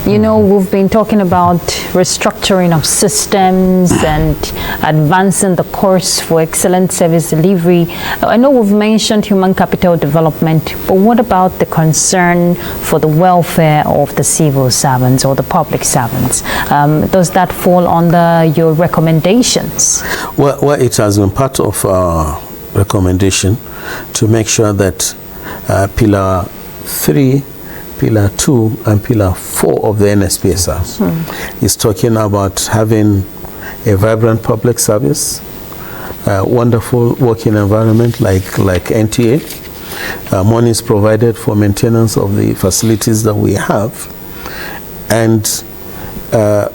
You know, we've been talking about restructuring of systems and advancing the course for excellent service delivery. I know we've mentioned human capital development, but what about the concern for the welfare of the civil servants or the public servants? Does that fall under your recommendations? Well, it has been part of our recommendation to make sure that Pillar 3, Pillar 2 and Pillar 4 of the NSPSR is talking about having a vibrant public service, wonderful working environment like NTA, money is provided for maintenance of the facilities that we have, and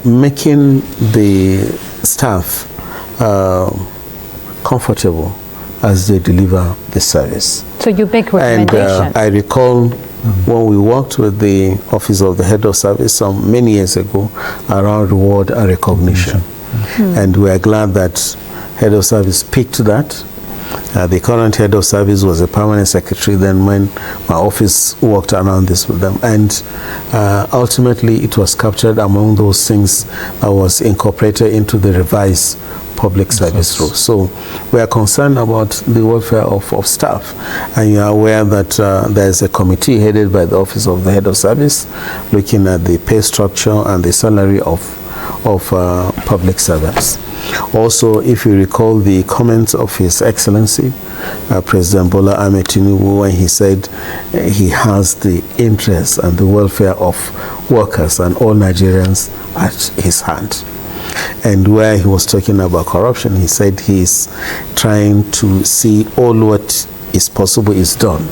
making the staff comfortable as they deliver the service. So you make recommendations. And I recall when we worked with the Office of the Head of Service many years ago around reward and recognition. And we are glad that Head of Service picked that. The current Head of Service was a permanent secretary then when my office worked around this with them. And ultimately it was captured among those things that was incorporated into the revised public service rules. So we are concerned about the welfare of staff, and you are aware that there is a committee headed by the Office of the Head of Service looking at the pay structure and the salary of public servants. Also, if you recall the comments of His Excellency President Bola Ahmed Tinubu when he said he has the interest and the welfare of workers and all Nigerians at his hand. And where he was talking about corruption, he said he's trying to see all what is possible is done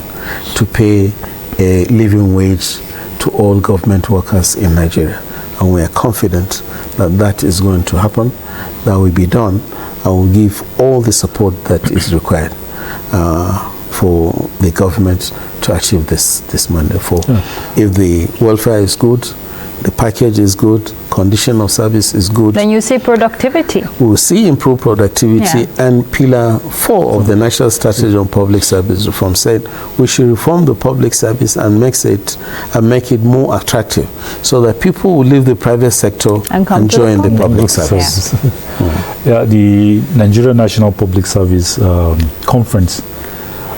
to pay a living wage to all government workers in Nigeria. And we are confident that that is going to happen, that will be done, and will give all the support that is required for the government to achieve this mandate. If the welfare is good, the package is good, condition of service is good. Then you say productivity. We will see improved productivity. And Pillar 4 of the National Strategy on Public Service Reform said we should reform the public service and make it more attractive so that people will leave the private sector and join the public service. The Nigerian National Public Service Conference,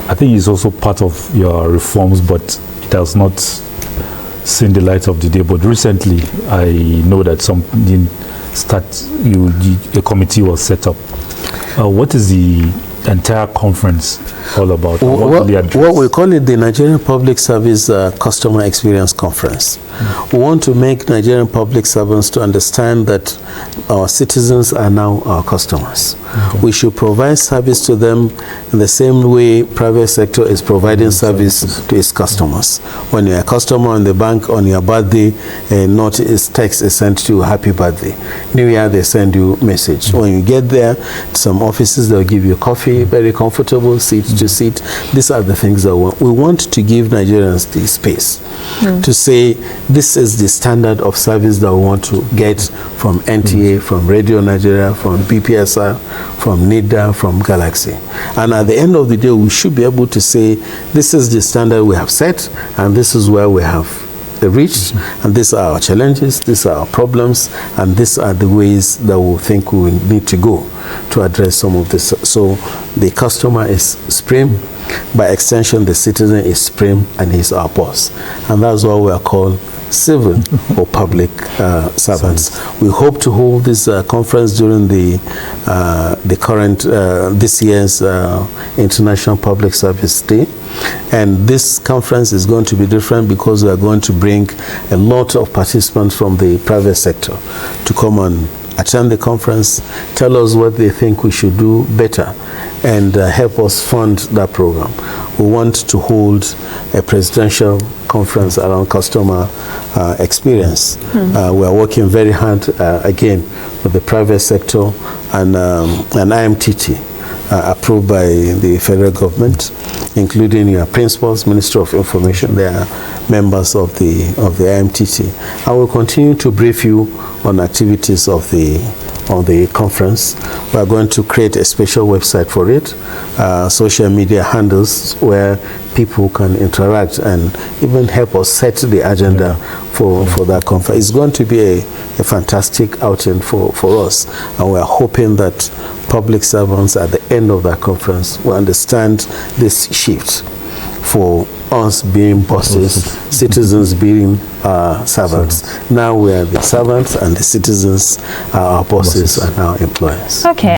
I think, is also part of your reforms, but it has not seen the light of the day. But recently I know that a committee was set up. What is the entire conference all about? What we call it, the Nigerian Public Service Customer Experience Conference. We want to make Nigerian public servants to understand that our citizens are now our customers. We should provide service to them in the same way private sector is providing service to its customers. When you're a customer in the bank on your birthday, text is sent to you, happy birthday. New Year, they send you message. When you get there, some offices, they'll give you coffee, very comfortable, seat to seat. These are the things that we want to give Nigerians the space to say this is the standard of service that we want to get from NTA, from Radio Nigeria, from BPSR, from NIDA, from Galaxy. And at the end of the day, we should be able to say this is the standard we have set and this is where we have reached, and these are our challenges, these are our problems, and these are the ways that we think we will need to go to address some of this. So the customer is supreme, by extension the citizen is supreme, and he's our boss. And that's what we are called civil or public servants. We hope to hold this conference during the current this year's International Public Service Day, and this conference is going to be different because we are going to bring a lot of participants from the private sector to come and attend the conference, tell us what they think we should do better, and help us fund that program. We want to hold a presidential conference around customer experience. We are working very hard again with the private sector and IMTT approved by the federal government, including your principals, Minister of Information. They are members of the IMTT. I will continue to brief you on activities of the on the conference. We are going to create a special website for it, social media handles where people can interact and even help us set the agenda for that conference. It's going to be a fantastic outing for us, and we are hoping that public servants at the end of that conference will understand this shift for us being bosses, citizens being servants. Now we are the servants and the citizens are our bosses and our employers. Okay.